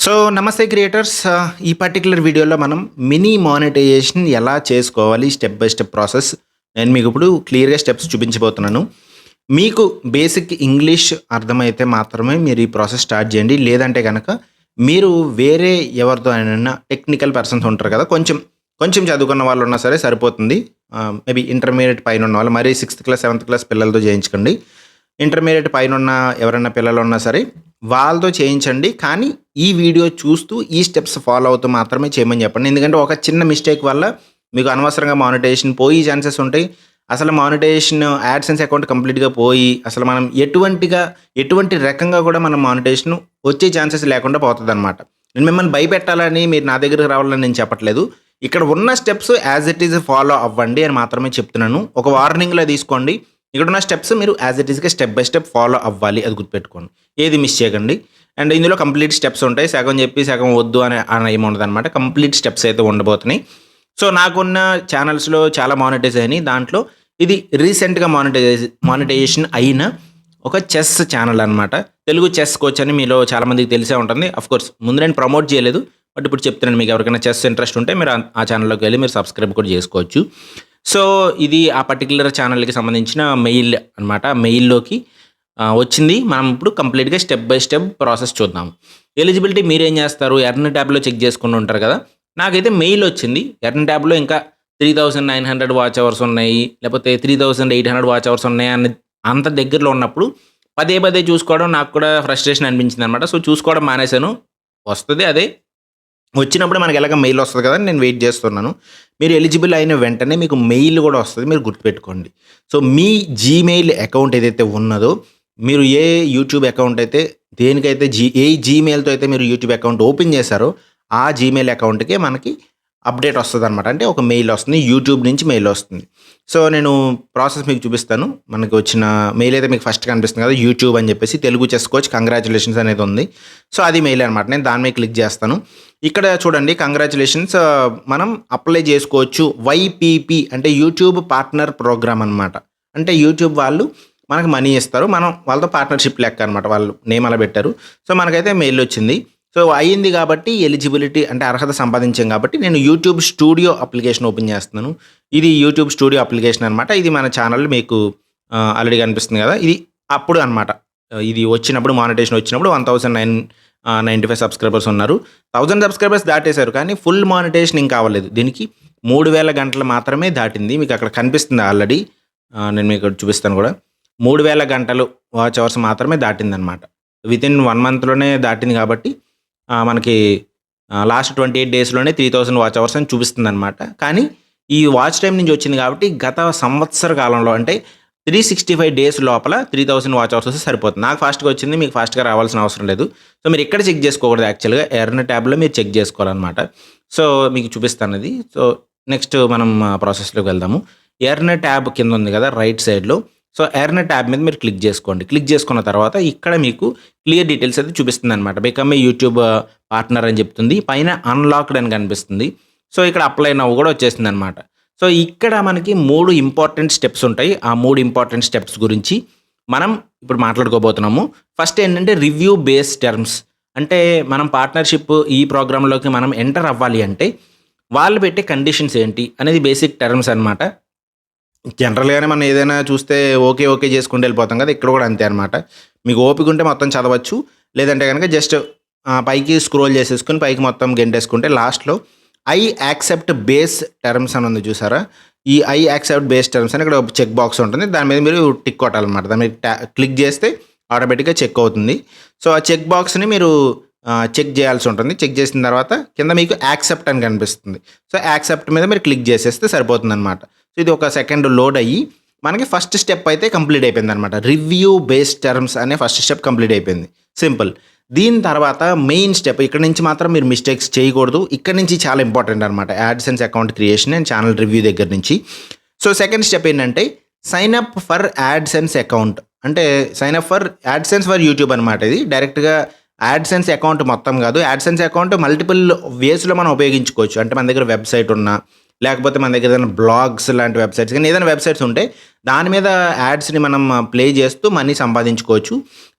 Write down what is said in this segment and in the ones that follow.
So, నమస్తే creators. ఈ particular వీడియోలో మనం మినీ మానిటైజేషన్ ఎలా చేసుకోవాలి స్టెప్ బై స్టెప్ ప్రాసెస్ నేను మీకు ఇప్పుడు క్లియర్‌గా స్టెప్స్ చూపించబోతున్నాను. మీకు బేసిక్ ఇంగ్లీష్ అర్థమైతే మాత్రమే మీరు ఈ ప్రాసెస్ స్టార్ట్ చేయండి. లేదంటే గనక మీరు వేరే ఎవరితో అయినా టెక్నికల్ పర్సన్స్ ఉంటారు కదా! కొంచెం చదువుకున్న వాళ్ళు ఉన్నా సరే సరిపోతుంది. మేబీ ఇంటర్మీడియేట్ పైన ఉన్నవాళ్ళు మరీ సిక్స్త్ క్లాస్, సెవెంత్ క్లాస్ పిల్లలతో చేయించకండి. ఇంటర్మీడియేట్ పైనున్న ఎవరైనా పిల్లలున్నా సరే వాళ్ళతో చేయించండి. కానీ ఈ వీడియో చూస్తూ ఈ స్టెప్స్ ఫాలో అవుతూ మాత్రమే చేయమని చెప్పండి. ఎందుకంటే ఒక చిన్న మిస్టేక్ వల్ల మీకు అనవసరంగా మానిటైజేషన్ పోయే ఛాన్సెస్ ఉంటాయి. అసలు మానిటైజేషన్ యాడ్సెన్స్ అకౌంట్ కంప్లీట్‌గా పోయి అసలు మనం ఎటువంటి రకంగా కూడా మనం మానిటైజేషన్ వచ్చే ఛాన్సెస్ లేకుండా పోతదనమాట. నేను మిమ్మల్ని భయపెట్టాలని మీరు నా దగ్గరికి రావాలని నేను చెప్పట్లేదు. ఇక్కడ ఉన్న steps as it is follow అవ్వండి అని మాత్రమే చెప్తున్నాను. ఒక వార్నింగ్‌లా తీసుకోండి. ఇక్కడున్న స్టెప్స్ మీరు యాజ్ ఇట్ ఈస్‌గా స్టెప్ బై స్టెప్ ఫాలో అవ్వాలి. అది గుర్తుపెట్టుకోండి. ఏది మిస్ చేయకండి. అండ్ ఇందులో కంప్లీట్ స్టెప్స్ ఉంటాయి. సగం చెప్పి సగం వద్దు అని ఏమి ఉండదనమాట. కంప్లీట్ స్టెప్స్ అయితే ఉండబోతున్నాయి. సో, నాకున్న ఛానల్స్‌లో చాలా మానిటైజ్ అయినాయి. దాంట్లో ఇది రీసెంట్‌గా మానిటైజేషన్ అయిన ఒక చెస్ ఛానల్ అనమాట. తెలుగు చెస్ కోచ్ అని మీలో చాలామందికి తెలిసే ఉంటుంది. ఆఫ్‌కోర్స్ ముందు నేను ప్రమోట్ చేయలేదు. బట్ ఇప్పుడు చెప్తున్నాను. మీకు ఎవరికైనా చెస్ ఇంట్రెస్ట్ ఉంటే మీరు ఆ ఛానల్‌లోకి వెళ్లి మీరు సబ్స్క్రైబ్ కూడా చేసుకోవచ్చు. సో, ఇది ఆ పర్టిక్యులర్ ఛానల్‌కి సంబంధించిన మెయిల్ అనమాట. మెయిల్‌లోకి వచ్చింది. మనం ఇప్పుడు కంప్లీట్‌గా స్టెప్ బై స్టెప్ ప్రాసెస్ చూద్దాం. ఎలిజిబిలిటీ మీరేం చేస్తారు? ఎర్న్ ట్యాబ్‌లో చెక్ చేసుకొని ఉంటారు కదా! నాకైతే మెయిల్ వచ్చింది. ఎర్న్ ట్యాబ్‌లో ఇంకా 3900 వాచ్ అవర్స్ ఉన్నాయి. లేకపోతే 3800 వాచ్ అవర్స్ ఉన్నాయి అని అంత దగ్గరలో ఉన్నప్పుడు పదే పదే చూసుకోవడం నాకు కూడా ఫ్రస్ట్రేషన్ అనిపించిందనమాట. సో, చూసుకోవడం మానేశాను. వస్తది అదే. వచ్చినప్పుడు మనకి ఎలాగ మెయిల్ వస్తది కదా! నేను వెయిట్ చేస్తున్నాను. మీరు ఎలిజిబుల్ అయిన వెంటనే మీకు మెయిల్ కూడా వస్తది. మీరు గుర్తుపెట్టుకోండి. సో, మీ జీమెయిల్ అకౌంట్ ఏదైతే ఉన్నదో మీరు ఏ యూట్యూబ్ అకౌంట్ అయితే దేనికైతే ఏ జీమెయిల్‌తో అయితే మీరు యూట్యూబ్ అకౌంట్ ఓపెన్ చేశారో ఆ జీమెయిల్ అకౌంట్‌కే మనకి అప్డేట్ వస్తదనమాట. అంటే ఒక మెయిల్ వస్తుంది. యూట్యూబ్ నుంచి మెయిల్ వస్తుంది. సో, నేను ప్రాసెస్ మీకు చూపిస్తాను. మనకు వచ్చిన మెయిల్ అయితే మీకు ఫస్ట్ కనిపిస్తుంది కదా! యూట్యూబ్ అని చెప్పేసి తెలుగు చెస్ కోచ్ కంగ్రాచ్యులేషన్స్ అనేది ఉంది. సో, అది మెయిల్ అనమాట. నేను దాని మీద క్లిక్ చేస్తాను. ఇక్కడ చూడండి కంగ్రాచ్యులేషన్స్ మనం అప్లై చేసుకోవచ్చు. వైపీపీ అంటే యూట్యూబ్ పార్ట్నర్ ప్రోగ్రామ్ అనమాట. అంటే యూట్యూబ్ వాళ్ళు మనకు మనీ ఇస్తారు. మనం వాళ్ళతో పార్ట్నర్‌షిప్ లెక్క అనమాట. వాళ్ళు నేమ్ అలా పెట్టారు. సో, మనకైతే మెయిల్ వచ్చింది. సో, అయింది కాబట్టి ఎలిజిబిలిటీ అంటే అర్హత సంపాదించాం కాబట్టి నేను యూట్యూబ్ స్టూడియో అప్లికేషన్ ఓపెన్ చేస్తున్నాను. ఇది యూట్యూబ్ స్టూడియో అప్లికేషన్ అనమాట. ఇది మన ఛానల్ మీకు ఆల్రెడీ కనిపిస్తుంది కదా! ఇది అప్పుడు అనమాట. ఇది వచ్చినప్పుడు మానిటైజేషన్ వచ్చినప్పుడు 1995 సబ్స్క్రైబర్స్ ఉన్నారు. 1000 సబ్స్క్రైబర్స్ దాటేశారు. కానీ ఫుల్ మానిటైజేషన్ ఇంకా అవ్వలేదు. దీనికి 3000 గంటలు మాత్రమే దాటింది. మీకు అక్కడ కనిపిస్తుంది ఆల్రెడీ. నేను మీకు చూపిస్తాను కూడా. 3000 గంటలు వాచ్ అవర్స్ మాత్రమే దాటిందనమాట. వితిన్ 1 మంత్‌లోనే దాటింది కాబట్టి మనకి లాస్ట్ 28 డేస్‌లోనే 3000 వాచ్ అవర్స్ అని చూపిస్తుందనమాట. కానీ ఈ వాచ్ టైమ్ నుంచి వచ్చింది కాబట్టి గత సంవత్సర కాలంలో అంటే 365 డేస్ లోపల 3000 వాచ్ అవర్స్ వస్తే సరిపోతుంది. నాకు ఫాస్ట్‌గా వచ్చింది. మీకు ఫాస్ట్‌గా రావాల్సిన అవసరం లేదు. సో, మీరు ఎక్కడ చెక్ చేసుకోకూడదు యాక్చువల్‌గా ఎర్న్ ట్యాబ్‌లో మీరు చెక్ చేసుకోవాలనమాట. సో, మీకు చూపిస్తానది. సో, నెక్స్ట్ మనం ప్రాసెస్‌లోకి వెళ్దాము. ఎర్న్ ట్యాబ్ కింద ఉంది కదా! రైట్ సైడ్‌లో. సో, ఎర్న్ ట్యాబ్ మీద మీరు క్లిక్ చేసుకోండి. క్లిక్ చేసుకున్న తర్వాత ఇక్కడ మీకు క్లియర్ డీటెయిల్స్ అయితే చూపిస్తుందనమాట. బికమ్ ఏ యూట్యూబ్ పార్ట్నర్ అని చెప్తుంది. పైన అన్‌లాక్డ్ అని కనిపిస్తుంది. సో, ఇక్కడ అప్లై నౌ కూడా వచ్చేసిందనమాట. సో, ఇక్కడ మనకి 3 ఇంపార్టెంట్ స్టెప్స్ ఉంటాయి. ఆ 3 ఇంపార్టెంట్ స్టెప్స్ గురించి మనం ఇప్పుడు మాట్లాడుకోబోతున్నాము. ఫస్ట్ ఏంటంటే రివ్యూ బేస్ టర్మ్స్. అంటే మనం పార్ట్నర్‌షిప్ ఈ ప్రోగ్రామ్‌లోకి మనం ఎంటర్ అవ్వాలి అంటే వాళ్ళు పెట్టే కండిషన్స్ ఏంటి అనేది బేసిక్ టర్మ్స్ అనమాట. జనరల్‌గానే మనం ఏదైనా చూస్తే ఓకే చేసుకుంటూ వెళ్ళిపోతాం కదా! ఇక్కడ కూడా అంతే అనమాట. మీకు ఓపిక ఉంటే మొత్తం చదవచ్చు. లేదంటే గనక జస్ట్ పైకి స్క్రోల్ చేసేసుకొని పైకి మొత్తం గెంటేసుకుంటే లాస్ట్‌లో ఐ యాక్సెప్ట్ బేస్ టర్మ్స్ అని ఉంది చూసారా? ఈ ఐ యాక్సెప్ట్ బేస్ టర్మ్స్ అని ఇక్కడ ఒక చెక్ బాక్స్ ఉంటుంది. దాని మీద మీరు టిక్ కొట్టాలన్నమాట. దాని మీద క్లిక్ చేస్తే ఆటోమేటిక్‌గా చెక్ అవుతుంది. సో, ఆ చెక్ బాక్స్‌ని మీరు చెక్ చేయాల్సి ఉంటుంది. చెక్ చేసిన తర్వాత కింద మీకు యాక్సెప్ట్ అని కనిపిస్తుంది. సో, యాక్సెప్ట్ మీద మీరు క్లిక్ చేసేస్తే సరిపోతుందన్నమాట. సో, ఇది ఒక సెకండ్ లోడ్ అయ్యి మనకి ఫస్ట్ స్టెప్ అయితే కంప్లీట్ అయిపోయిందనమాట. రివ్యూ బేస్డ్ టర్మ్స్ అనే ఫస్ట్ స్టెప్ కంప్లీట్ అయిపోయింది. సింపుల్. దీని తర్వాత మెయిన్ స్టెప్ ఇక్కడ నుంచి మాత్రం మీరు మిస్టేక్స్ చేయకూడదు. ఇక్కడ నుంచి చాలా ఇంపార్టెంట్ అనమాట. AdSense account creation and channel review దగ్గర నుంచి. సో, సెకండ్ స్టెప్ ఏంటంటే sign up for AdSense account. అంటే sign up for AdSense for YouTube అనమాట ఇది. డైరెక్ట్‌గా యాడ్సెన్స్ అకౌంట్ మొత్తం కాదు. యాడ్సెన్స్ అకౌంట్ మల్టిపుల్ వేస్‌లో మనం ఉపయోగించుకోవచ్చు. అంటే మన దగ్గర వెబ్‌సైట్ ఉన్నా, లేకపోతే మన దగ్గర ఏదైనా బ్లాగ్స్ లాంటి వెబ్‌సైట్స్ కానీ ఏదైనా వెబ్‌సైట్స్ ఉంటే దాని మీద యాడ్స్‌ని మనం ప్లే చేస్తూ మనీ సంపాదించుకోవచ్చు.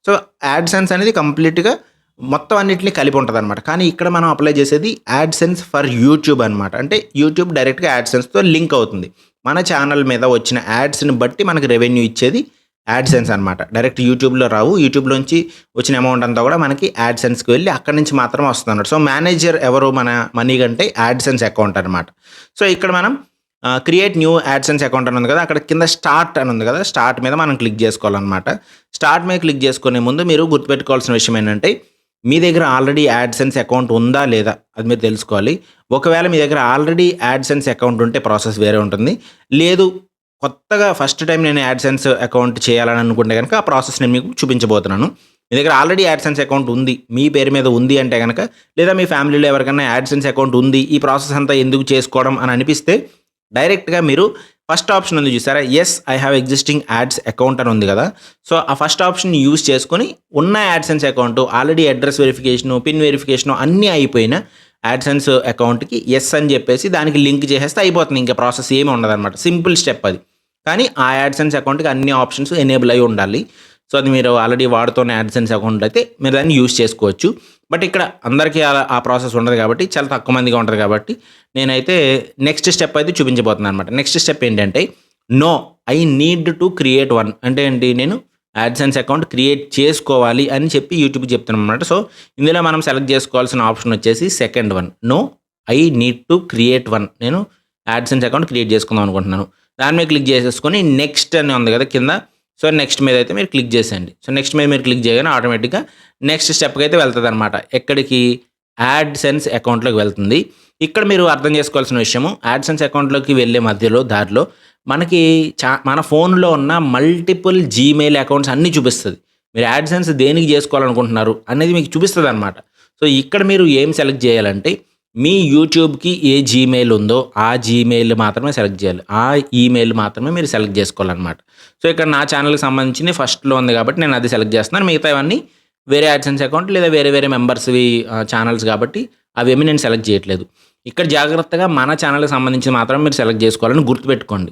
సో, యాడ్సెన్స్ అనేది కంప్లీట్‌గా మొత్తం అన్నిటిని కలిపి ఉంటదనమాట. కానీ ఇక్కడ మనం అప్లై చేసేది యాడ్‌సెన్స్ ఫర్ యూట్యూబ్ అనమాట. అంటే యూట్యూబ్ డైరెక్ట్‌గా యాడ్‌సెన్స్‌తో లింక్ అవుతుంది. మన ఛానల్ మీద వచ్చిన యాడ్స్‌ని బట్టి మనకు రెవెన్యూ ఇచ్చేది యాడ్‌సెన్స్ అనమాట. డైరెక్ట్ యూట్యూబ్‌లో రావు. యూట్యూబ్‌లోంచి వచ్చిన అమౌంట్ అంతా కూడా మనకి యాడ్‌సెన్స్‌కి వెళ్ళి అక్కడి నుంచి మాత్రమే వస్తుందన్నమాట. సో, మేనేజర్ ఎవరు మన మనీ కంటే యాడ్‌సెన్స్ అకౌంట్ అనమాట. సో, ఇక్కడ మనం క్రియేట్ న్యూ యాడ్‌సెన్స్ అకౌంట్ అని ఉంది కదా! అక్కడ కింద స్టార్ట్ అని ఉంది కదా! స్టార్ట్ మీద మనం క్లిక్ చేసుకోవాలనమాట. స్టార్ట్ మీద క్లిక్ చేసుకునే ముందు మీరు గుర్తుపెట్టుకోవాల్సిన విషయం ఏంటంటే, మీ దగ్గర ఆల్రెడీ యాడ్‌సెన్స్ అకౌంట్ ఉందా? లేదా? అది మీరు తెలుసుకోవాలి. ఒకవేళ మీ దగ్గర ఆల్రెడీ యాడ్‌సెన్స్ అకౌంట్ ఉంటే ప్రాసెస్ వేరే ఉంటుంది. లేదు కొత్తగా ఫస్ట్ టైమ్ నేను యాడ్‌సెన్స్ అకౌంట్ చేయాలని అనుకుంటే గనక ఆ ప్రాసెస్ నేను మీకు చూపించబోతున్నాను. మీ దగ్గర ఆల్రెడీ యాడ్‌సెన్స్ అకౌంట్ ఉంది. మీ పేరు మీద ఉంది అంటే గనక లేదా మీ ఫ్యామిలీలో ఎవరికైనా యాడ్‌సెన్స్ అకౌంట్ ఉంది. ఈ ప్రాసెస్ అంతా ఎందుకు చేసుకోవడం అని అనిపిస్తే డైరెక్ట్‌గా మీరు ఫస్ట్ ఆప్షన్ ఉంది చూసారా? Yes I have existing ads account అని ఉంది కదా! సో, ఆ ఫస్ట్ ఆప్షన్‌ని యూజ్ చేసుకొని ఉన్న AdSense account already address verification, pin verification అన్నీ అయిపోయిన యాడ్‌సెన్స్ అకౌంట్‌కి యెస్ అని చెప్పేసి దానికి లింక్ చేసేస్తే అయిపోతుంది. ఇంకా ప్రాసెస్ ఏమి ఉండదనమాట. సింపుల్ స్టెప్ అది. కానీ ఆ యాడ్‌సెన్స్ అకౌంట్‌కి అన్ని ఆప్షన్స్ ఎనేబుల్ అయ్యి ఉండాలి. సో, అది మీరు ఆల్రెడీ వాడుతున్న యాడ్‌సెన్స్ అకౌంట్ అయితే మీరు దాన్ని యూజ్ చేసుకోవచ్చు. బట్ ఇక్కడ అందరికీ ఆ ప్రాసెస్ ఉండదు కాబట్టి చాలా తక్కువ మందిగా ఉంటది కాబట్టి నేనైతే నెక్స్ట్ స్టెప్ అయితే చూపించబోతున్నాను అనమాట. నెక్స్ట్ స్టెప్ ఏంటంటే no I need to create one అంటే ఏంటి నేను యాడ్‌సెన్స్ అకౌంట్ క్రియేట్ చేసుకోవాలి అని చెప్పి యూట్యూబ్‌కి చెప్తున్నాననమాట. సో, ఇందులో మనం సెలెక్ట్ చేసుకోవాల్సిన ఆప్షన్ వచ్చేసి second one. No I need to create one. నేను యాడ్‌సెన్స్ అకౌంట్ క్రియేట్ చేసుకుందాం అనుకుంటున్నాను. దాని మీద క్లిక్ చేసేసుకొని నెక్స్ట్ అని ఉంది కదా కింద. సో, నెక్స్ట్ మీద అయితే మీరు క్లిక్ చేసేయండి. సో, నెక్స్ట్ మీద మీరు క్లిక్ చేయగానే ఆటోమేటిక్‌గా నెక్స్ట్ స్టెప్‌కి అయితే వెళ్తదనమాట. ఎక్కడికి? యాడ్‌సెన్స్ అకౌంట్‌లోకి వెళ్తుంది. ఇక్కడ మీరు అర్థం చేసుకోవాల్సిన విషయము యాడ్‌సెన్స్ అకౌంట్‌లోకి వెళ్ళే మధ్యలో దారిలో మనకి మన ఫోన్‌లో ఉన్న మల్టిపుల్ జీమెయిల్ అకౌంట్స్ అన్నీ చూపిస్తది. మీరు యాడ్‌సెన్స్ దేనికి చేసుకోవాలనుకుంటున్నారు అనేది మీకు చూపిస్తదనమాట. సో, ఇక్కడ మీరు ఏం సెలెక్ట్ చేయాలంటే మీ యూట్యూబ్‌కి ఏ జీమెయిల్ ఉందో ఆ జీమెయిల్ మాత్రమే సెలెక్ట్ చేయాలి. ఆ ఈమెయిల్ మాత్రమే మీరు సెలెక్ట్ చేసుకోవాలనమాట. సో, ఇక్కడ నా ఛానల్‌కి సంబంధించింది ఫస్ట్‌లో ఉంది కాబట్టి నేను అది సెలెక్ట్ చేస్తున్నాను. మిగతావన్నీ వేరే యాడ్‌సెన్స్ అకౌంట్ లేదా వేరే వేరే మెంబర్స్‌వి ఛానల్స్ కాబట్టి అవేమీ నేను సెలెక్ట్ చేయట్లేదు. ఇక్కడ జాగ్రత్తగా మన ఛానల్‌కి సంబంధించి మాత్రం మీరు సెలెక్ట్ చేసుకోవాలని గుర్తుపెట్టుకోండి.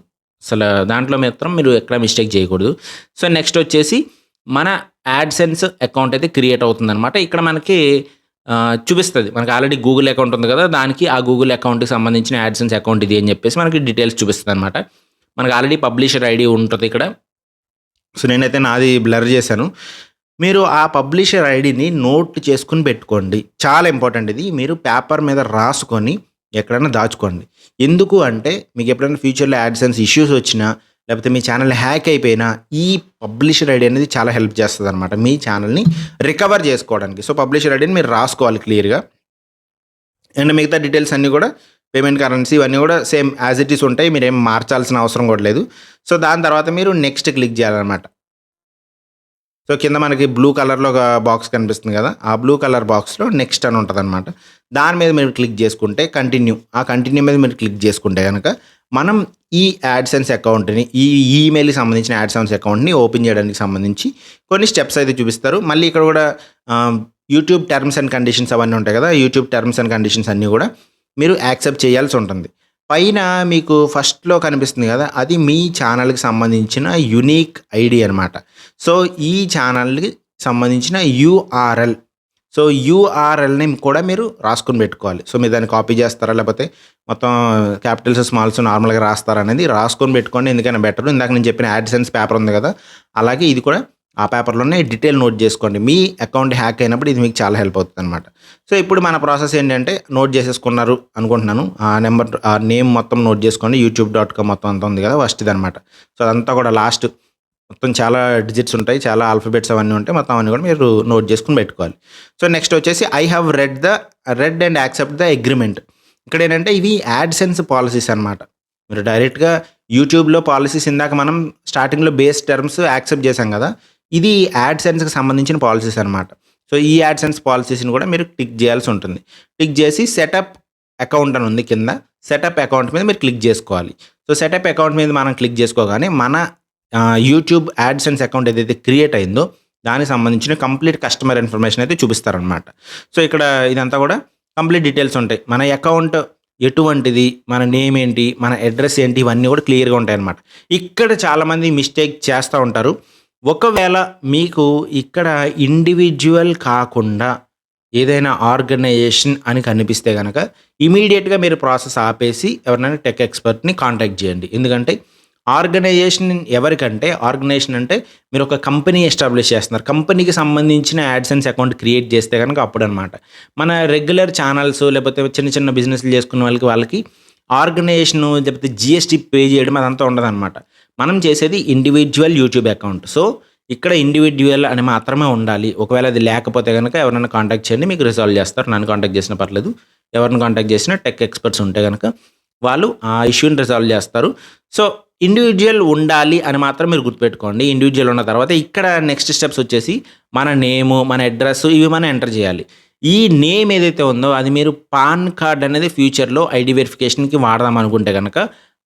దాంట్లో మాత్రం మీరు ఎక్కడ మిస్టేక్ చేయకూడదు. సో, నెక్స్ట్ వచ్చేసి మన యాడ్‌సెన్స్ అకౌంట్ అయితే క్రియేట్ అవుతుందనమాట. ఇక్కడ మనకి చూపిస్తది. మనకు ఆల్రెడీ గూగుల్ అకౌంట్ ఉంది కదా! దానికి ఆ గూగుల్ అకౌంట్‌కి సంబంధించిన యాడ్‌సెన్స్ అకౌంట్ ఇది అని చెప్పేసి మనకి డీటెయిల్స్ చూపిస్తదనమాట. మనకు ఆల్రెడీ పబ్లిషర్ ఐడీ ఉంటది ఇక్కడ. సో, నేనైతే నాది బ్లర్ చేశాను. మీరు ఆ పబ్లిషర్ ఐడీని నోట్ చేసుకొని పెట్టుకోండి. చాలా ఇంపార్టెంట్ ఇది. మీరు పేపర్ మీద రాసుకొని ఎక్కడైనా దాచుకోండి. ఎందుకు అంటే మీకు ఎప్పుడైనా ఫ్యూచర్‌లో యాడ్‌సెన్స్ ఇష్యూస్ వచ్చినా లేకపోతే మీ ఛానల్ హ్యాక్ అయిపోయినా ఈ పబ్లిషర్ ఐడీ అనేది చాలా హెల్ప్ చేస్తదనమాట. మీ ఛానల్‌ని రికవర్ చేసుకోవడానికి. సో, పబ్లిషర్ ఐడీని మీరు రాసుకోవాలి క్లియర్‌గా. అండ్ మిగతా డీటెయిల్స్ అన్నీ కూడా పేమెంట్ కరెన్సీ ఇవన్నీ కూడా సేమ్ యాజ్ ఇట్ ఈస్ ఉంటాయి. మీరేం మార్చాల్సిన అవసరం కూడా లేదు. సో, దాని తర్వాత మీరు నెక్స్ట్ క్లిక్ చేయాలనమాట. సో, కింద మనకి బ్లూ కలర్‌లో ఒక బాక్స్ కనిపిస్తుంది కదా! ఆ బ్లూ కలర్ బాక్స్‌లో నెక్స్ట్ అని ఉంటదనమాట. దాని మీద మీరు క్లిక్ చేసుకుంటే కంటిన్యూ. ఆ కంటిన్యూ మీద మీరు క్లిక్ చేసుకుంటే గనక మనం ఈ యాడ్‌సెన్స్ అకౌంట్‌ని ఈ ఈమెయిల్‌కి సంబంధించిన యాడ్‌సెన్స్ అకౌంట్‌ని ఓపెన్ చేయడానికి సంబంధించి కొన్ని స్టెప్స్ అయితే చూపిస్తారు. మళ్ళీ ఇక్కడ కూడా యూట్యూబ్ టర్మ్స్ అండ్ కండిషన్స్ అవన్నీ ఉంటాయి కదా! యూట్యూబ్ టర్మ్స్ అండ్ కండిషన్స్ అన్నీ కూడా మీరు యాక్సెప్ట్ చేయాల్సి ఉంటుంది. పైన మీకు ఫస్ట్‌లో కనిపిస్తుంది కదా! అది మీ ఛానల్‌కి సంబంధించిన యూనిక్ ఐడీ అనమాట. సో, ఈ ఛానల్‌కి సంబంధించిన యూఆర్ఎల్. సో, యూఆర్ఎల్‌ని కూడా మీరు రాసుకొని పెట్టుకోవాలి. సో, మీరు దాన్ని కాపీ చేస్తారా? లేకపోతే మొత్తం క్యాపిటల్స్, స్మాల్స్ నార్మల్‌గా రాస్తారా అనేది రాసుకొని పెట్టుకోండి. ఎందుకైనా బెటరు. ఇందాక నేను చెప్పిన యాడ్‌సెన్స్ పేపర్ ఉంది కదా! అలాగే ఇది కూడా ఆ పేపర్‌లోనే డీటెయిల్ నోట్ చేసుకోండి. మీ అకౌంట్ హ్యాక్ అయినప్పుడు ఇది మీకు చాలా హెల్ప్ అవుతుందనమాట. సో, ఇప్పుడు మన ప్రాసెస్ ఏంటంటే నోట్ చేసేసుకున్నారు అనుకుంటున్నాను. ఆ నెంబర్ ఆ నేమ్ మొత్తం నోట్ చేసుకోండి. youtube.com మొత్తం అంతా ఉంది కదా! ఫస్ట్‌దనమాట. సో, అదంతా కూడా లాస్ట్ మొత్తం చాలా డిజిట్స్ ఉంటాయి. చాలా ఆల్ఫాబెట్స్ అవన్నీ ఉంటాయి. మొత్తం అవన్నీ కూడా మీరు నోట్ చేసుకొని పెట్టుకోవాలి. సో, నెక్స్ట్ వచ్చేసి I have read and accept the agreement. ఇక్కడ ఏంటంటే ఇవి యాడ్‌సెన్స్ పాలిసీస్ అనమాట. మీరు డైరెక్ట్‌గా యూట్యూబ్‌లో పాలిసీస్ ఇందాక మనం స్టార్టింగ్‌లో బేస్ టర్మ్స్ యాక్సెప్ట్ చేశాం కదా! ఇది యాడ్‌సెన్స్‌కి సంబంధించిన పాలిసీస్ అనమాట. సో, ఈ యాడ్‌సెన్స్ పాలిసీస్‌ని కూడా మీరు టిక్ చేయాల్సి ఉంటుంది. టిక్ చేసి సెటప్ అకౌంట్ అని ఉంది కింద. సెటప్ అకౌంట్ మీద మీరు క్లిక్ చేసుకోవాలి. సో, సెటప్ అకౌంట్ మీద మనం క్లిక్ చేసుకోగానే మన యూట్యూబ్ యాడ్‌సెన్స్ అకౌంట్ ఏదైతే క్రియేట్ అయిందో దానికి సంబంధించిన కంప్లీట్ కస్టమర్ ఇన్ఫర్మేషన్ అయితే చూపిస్తారనమాట. సో, ఇక్కడ ఇదంతా కూడా కంప్లీట్ డీటెయిల్స్ ఉంటాయి. మన అకౌంట్ ఎటువంటిది, మన నేమ్ ఏంటి, మన అడ్రెస్ ఏంటి ఇవన్నీ కూడా క్లియర్‌గా ఉంటాయన్నమాట. ఇక్కడ చాలామంది మిస్టేక్ చేస్తూ ఉంటారు. ఒకవేళ మీకు ఇక్కడ ఇండివిడ్యువల్ కాకుండా ఏదైనా ఆర్గనైజేషన్ అని కనిపిస్తే గనక ఇమీడియట్‌గా మీరు ప్రాసెస్ ఆపేసి ఎవరినైనా టెక్ ఎక్స్‌పర్ట్‌ని కాంటాక్ట్ చేయండి. ఎందుకంటే ఆర్గనైజేషన్ అంటే మీరు ఒక కంపెనీ ఎస్టాబ్లిష్ చేస్తున్నారు. కంపెనీకి సంబంధించిన యాడ్సెన్స్ అకౌంట్ క్రియేట్ చేస్తే గనక అప్పుడనమాట. మన రెగ్యులర్ ఛానల్స్ లేకపోతే చిన్న చిన్న బిజినెస్‌లు చేసుకున్న వాళ్ళకి ఆర్గనైజేషను లేకపోతే జీఎస్టీ పే చేయడం అదంతా ఉండదనమాట. మనం చేసేది ఇండివిడ్యువల్ యూట్యూబ్ అకౌంట్. సో, ఇక్కడ ఇండివిడ్యువల్ అని మాత్రమే ఉండాలి. ఒకవేళ అది లేకపోతే గనక ఎవరినైనా కాంటాక్ట్ చేయండి. మీకు రిసాల్వ్ చేస్తారు. నన్ను కాంటాక్ట్ చేసినా పర్లేదు. ఎవరిని కాంటాక్ట్ చేసినా టెక్ ఎక్స్‌పర్ట్స్ ఉంటే గనక వాళ్ళు ఆ ఇష్యూని రిసాల్వ్ చేస్తారు. సో, ఇండివిడ్యువల్ ఉండాలి అని మాత్రం మీరు గుర్తుపెట్టుకోండి. ఇండివిడ్యువల్ ఉన్న తర్వాత ఇక్కడ నెక్స్ట్ స్టెప్స్ వచ్చేసి మన నేము, మన అడ్రెస్ ఇవి మనం ఎంటర్ చేయాలి. ఈ నేమ్ ఏదైతే ఉందో అది మీరు పాన్ కార్డ్ అనేది ఫ్యూచర్‌లో ఐడీ వెరిఫికేషన్‌కి వాడదాం అనుకుంటే గనక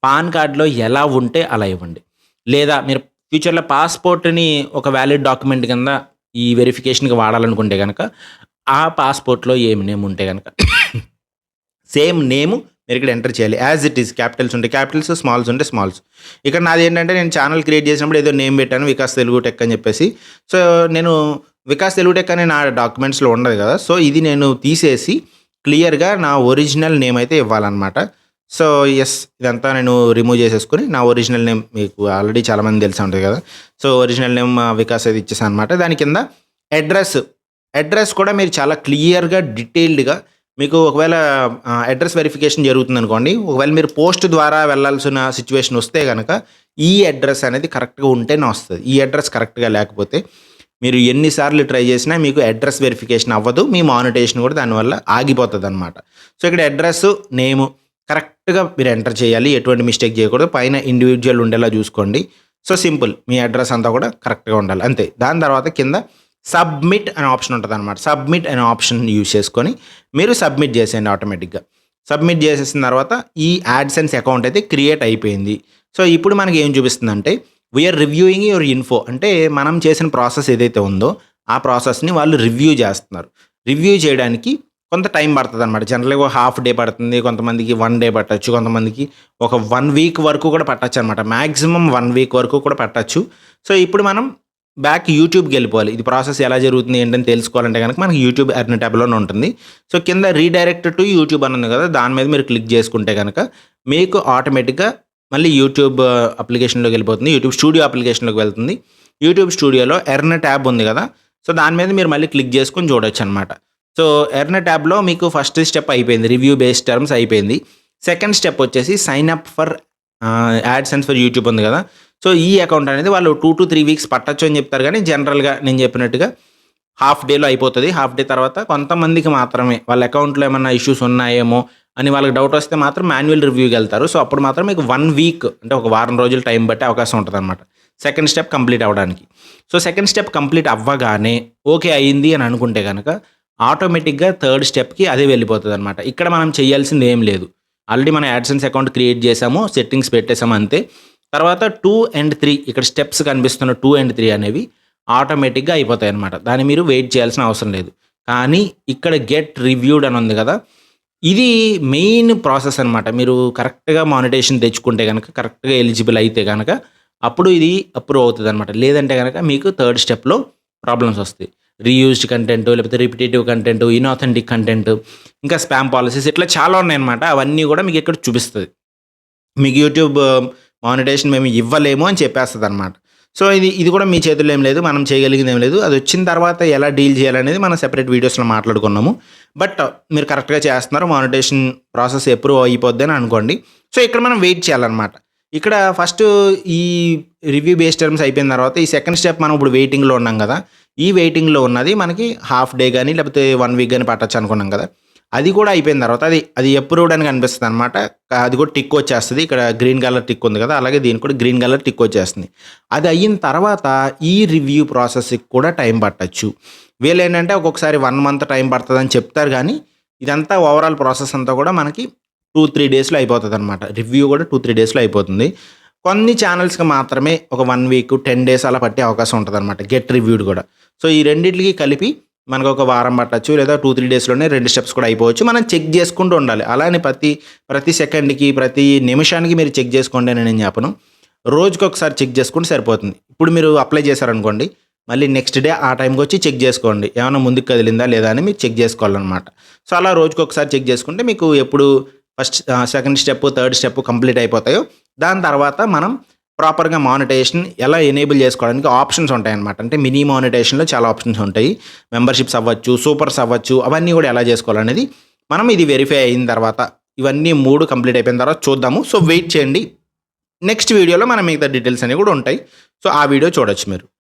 పాన్ కార్డ్‌లో ఎలా ఉంటే అలా ఇవ్వండి. లేదా మీరు ఫ్యూచర్‌లో పాస్‌పోర్ట్‌ని ఒక వ్యాలిడ్ డాక్యుమెంట్ కింద ఈ వెరిఫికేషన్‌కి వాడాలనుకుంటే గనక ఆ పాస్‌పోర్ట్‌లో ఏమి నేమ్ ఉంటే గనక సేమ్ నేము మీరిక్కడ ఎంటర్ చేయాలి. యాజ్ ఇట్ ఈస్ క్యాపిటల్స్ ఉంటే క్యాపిటల్స్, స్మాల్స్ ఉంటే స్మాల్స్. ఇక్కడ నాదేంటంటే నేను ఛానల్ క్రియేట్ చేసినప్పుడు ఏదో నేమ్ పెట్టాను వికాస్ తెలుగు టెక్ అని చెప్పేసి. సో, నేను వికాస్ తెలుగు టెక్ అని నా డాక్యుమెంట్స్‌లో ఉండదు కదా! సో, ఇది నేను తీసేసి క్లియర్‌గా నా ఒరిజినల్ నేమ్ అయితే ఇవ్వాలనమాట. సో, యెస్ ఇదంతా నేను రిమూవ్ చేసేసుకొని నా ఒరిజినల్ నేమ్ మీకు ఆల్రెడీ చాలామందికి తెలిసే ఉంటది కదా! సో, ఒరిజినల్ నేమ్ వికాస్ అయితే ఇచ్చేసాననమాట. దాని కింద అడ్రెస్ కూడా మీరు చాలా క్లియర్‌గా డీటెయిల్డ్‌గా మీకు ఒకవేళ అడ్రెస్ వెరిఫికేషన్ జరుగుతుందనుకోండి. ఒకవేళ మీరు పోస్ట్ ద్వారా వెళ్ళాల్సిన సిట్యుయేషన్ వస్తే గనక ఈ అడ్రెస్ అనేది కరెక్ట్‌గా ఉంటేనే వస్తది. ఈ అడ్రెస్ కరెక్ట్‌గా లేకపోతే మీరు ఎన్ని సార్లు ట్రై చేసినా మీకు అడ్రెస్ వెరిఫికేషన్ అవ్వదు. మీ మానిటైజేషన్ కూడా దానివల్ల ఆగిపోతదనమాట. సో, ఇక్కడ అడ్రెస్, నేము కరెక్ట్‌గా మీరు ఎంటర్ చేయాలి. ఎటువంటి మిస్టేక్ చేయకూడదు. పైన ఇండివిడ్యువల్ ఉండేలా చూసుకోండి. సో, సింపుల్ మీ అడ్రెస్ అంతా కూడా కరెక్ట్‌గా ఉండాలి అంతే. దాని తర్వాత కింద సబ్మిట్ అనే ఆప్షన్ ఉంటదనమాట. సబ్మిట్ అనే ఆప్షన్ యూజ్ చేసుకొని మీరు సబ్మిట్ చేసేయండి ఆటోమేటిక్‌గా. సబ్మిట్ చేసేసిన తర్వాత ఈ యాడ్సెన్స్ అకౌంట్ అయితే క్రియేట్ అయిపోయింది. సో, ఇప్పుడు మనకి ఏం చూపిస్తుందంటే వీఆర్ రివ్యూయింగ్ యువర్ ఇన్ఫో అంటే మనం చేసిన ప్రాసెస్ ఏదైతే ఉందో ఆ ప్రాసెస్‌ని వాళ్ళు రివ్యూ చేస్తున్నారు. రివ్యూ చేయడానికి కొంత టైం పడతదనమాట. జనరల్‌గా ఒక హాఫ్ డే పడుతుంది. కొంతమందికి 1 డే పట్టొచ్చు. కొంతమందికి ఒక 1 వీక్ వరకు కూడా పట్టొచ్చనమాట. మాక్సిమం 1 వీక్ వరకు కూడా పట్టొచ్చు. సో, ఇప్పుడు మనం బ్యాక్ యూట్యూబ్‌కి వెళ్ళిపోవాలి. ఇది ప్రాసెస్ ఎలా జరుగుతుంది ఏంటని తెలుసుకోవాలంటే గనక మనకి యూట్యూబ్ ఎర్న్ ట్యాబ్‌లోనే ఉంటుంది. సో, కింద రీడైరెక్ట్ టు యూట్యూబ్ అని ఉంది కదా! దాని మీద మీరు క్లిక్ చేసుకుంటే గనక మీకు ఆటోమేటిక్‌గా మళ్ళీ యూట్యూబ్ అప్లికేషన్‌లోకి వెళ్ళిపోతుంది. యూట్యూబ్ స్టూడియో అప్లికేషన్‌లోకి వెళ్తుంది. యూట్యూబ్ స్టూడియోలో ఎర్న్ ట్యాబ్ ఉంది కదా! సో, దాని మీద మీరు మళ్ళీ క్లిక్ చేసుకొని చూడొచ్చనమాట. సో, ఎర్న్ ట్యాబ్‌లో మీకు ఫస్ట్ స్టెప్ అయిపోయింది. రివ్యూ బేస్డ్ టర్మ్స్ అయిపోయింది. సెకండ్ స్టెప్ వచ్చేసి sign up for AdSense for YouTube ఉంది కదా! సో, ఈ అకౌంట్ అనేది వాళ్ళు 2-3 వీక్స్ పట్టొచ్చు అని చెప్తారు కానీ జనరల్‌గా నేను చెప్పినట్టుగా హాఫ్ డేలో అయిపోతది. హాఫ్ డే తర్వాత కొంతమందికి మాత్రమే వాళ్ళ అకౌంట్‌లో ఏమన్నా ఇష్యూస్ ఉన్నాయేమో అని వాళ్ళకి డౌట్ వస్తే మాత్రం మాన్యువల్ రివ్యూకి వెళ్తారు. సో, అప్పుడు మాత్రం మీకు 1 వీక్ అంటే ఒక వారం రోజులు టైం పట్టే అవకాశం ఉంటదనమాట. సెకండ్ స్టెప్ కంప్లీట్ అవ్వడానికి. సో, సెకండ్ స్టెప్ కంప్లీట్ అవ్వగానే ఓకే అయింది అని అనుకుంటే గనక ఆటోమేటిక్‌గా థర్డ్ స్టెప్‌కి అదే వెళ్ళిపోతదనమాట. ఇక్కడ మనం చేయాల్సింది ఏం లేదు. ఆల్రెడీ మనం యాడ్సెన్స్ అకౌంట్ క్రియేట్ చేసాము. సెట్టింగ్స్ పెట్టేసాము అంతే. తర్వాత 2 అండ్ 3 ఇక్కడ స్టెప్స్ కనిపిస్తున్న 2 అండ్ 3 అనేవి ఆటోమేటిక్‌గా అయిపోతాయన్నమాట. దాన్ని మీరు వెయిట్ చేయాల్సిన అవసరం లేదు. కానీ ఇక్కడ గెట్ రివ్యూడ్ అని ఉంది కదా! ఇది మెయిన్ ప్రాసెస్ అనమాట. మీరు కరెక్ట్‌గా మానిటైజేషన్ తెచ్చుకుంటే గనక, కరెక్ట్‌గా ఎలిజిబుల్ అయితే గనక అప్పుడు ఇది అప్రూవ్ అవుతదనమాట. లేదంటే గనక మీకు థర్డ్ స్టెప్‌లో ప్రాబ్లమ్స్ వస్తాయి. రీయూజ్డ్ కంటెంట్ లేకపోతే రిపిటేటివ్ కంటెంట్, ఇనాథెంటిక్ కంటెంట్, ఇంకా స్పామ్ పాలిసీస్ ఇట్లా చాలా ఉన్నాయన్నమాట. అవన్నీ కూడా మీకు ఇక్కడ చూపిస్తది. మీకు యూట్యూబ్ మానిటైజేషన్ మేము ఇవ్వలేము అని చెప్పేస్తదనమాట. సో, ఇది కూడా మీ చేతుల్లో ఏం లేదు. మనం చేయగలిగింది ఏం లేదు. అది వచ్చిన తర్వాత ఎలా డీల్ చేయాలనేది మనం సెపరేట్ వీడియోస్‌లో మాట్లాడుకున్నాము. బట్ మీరు కరెక్ట్‌గా చేస్తున్నారు. మానిటైజేషన్ ప్రాసెస్ అప్రూవ్ అయిపోద్ది అని అనుకోండి. సో, ఇక్కడ మనం వెయిట్ చేయాలన్నమాట. ఇక్కడ ఫస్ట్ ఈ రివ్యూ బేస్డ్ టర్మ్స్ అయిపోయిన తర్వాత ఈ సెకండ్ స్టెప్ మనం ఇప్పుడు వెయిటింగ్‌లో ఉన్నాం కదా! ఈ వెయిటింగ్‌లో ఉన్నది మనకి హాఫ్ డే గాని లేకపోతే 1 వీక్ గాని పట్టొచ్చు అనుకున్నాం కదా! అది కూడా అయిపోయిన తర్వాత అది అప్రూవ్డ్ అని కనిపిస్తదనమాట. అది కూడా టిక్ వచ్చేస్తది. ఇక్కడ గ్రీన్ కలర్ టిక్ ఉంది కదా! అలాగే దీనికి కూడా గ్రీన్ కలర్ టిక్ వచ్చేస్తుంది. అది అయిన తర్వాత ఈ రివ్యూ ప్రాసెస్‌కి కూడా టైం పట్టొచ్చు. వీళ్ళేంటంటే ఒక్కొక్కసారి 1 మంత్ టైం పడతదని చెప్తారు గానీ, ఇదంతా ఓవరాల్ ప్రాసెస్ అంతా కూడా మనకి 2-3 డేస్‌లో అయిపోతదనమాట. రివ్యూ కూడా 2-3 డేస్‌లో అయిపోతుంది. కొన్ని ఛానల్స్‌కి మాత్రమే ఒక 1 వీక్, 10 డేస్ అలా పట్టే అవకాశం ఉంటదనమాట. గెట్ రివ్యూడ్ కూడా. సో, ఈ రెండిట్లికి కలిపి మనకు ఒక వారం పట్టొచ్చు. లేదా 2-3 డేస్‌లోనే 2 స్టెప్స్ కూడా అయిపోవచ్చు. మనం చెక్ చేసుకుంటూ ఉండాలి. అలానే ప్రతి సెకండ్‌కి, ప్రతి నిమిషానికి మీరు చెక్ చేసుకోండి అని నేను చెప్పను. రోజుకొకసారి చెక్ చేసుకుంటే సరిపోతుంది. ఇప్పుడు మీరు అప్లై చేశారనుకోండి, మళ్ళీ నెక్స్ట్ డే ఆ టైంకి వచ్చి చెక్ చేసుకోండి. ఏమైనా ముందుకు కదిలిందా లేదా అని మీరు చెక్ చేసుకోవాలన్నమాట. సో, అలా రోజుకొకసారి చెక్ చేసుకుంటే మీకు ఎప్పుడు second step, third step complete అయిపోతాయో దాని తర్వాత మనం ప్రాపర్‌గా మానిటైజేషన్ ఎలా ఎనేబుల్ చేసుకోవడానికి ఆప్షన్స్ ఉంటాయన్నమాట. అంటే మినీ మానిటైజేషన్‌లో చాలా ఆప్షన్స్ ఉంటాయి. మెంబర్‌షిప్స్ అవ్వచ్చు, సూపర్స్ అవ్వచ్చు, అవన్నీ కూడా ఎలా చేసుకోవాలనేది మనం ఇది వెరిఫై అయిన తర్వాత ఇవన్నీ 3 కంప్లీట్ అయిపోయిన తర్వాత చూద్దాము. సో, వెయిట్ చేయండి. నెక్స్ట్ వీడియోలో మనం మిగతా డీటెయిల్స్ అన్నీ కూడా ఉంటాయి. సో, ఆ వీడియో చూడొచ్చు మీరు.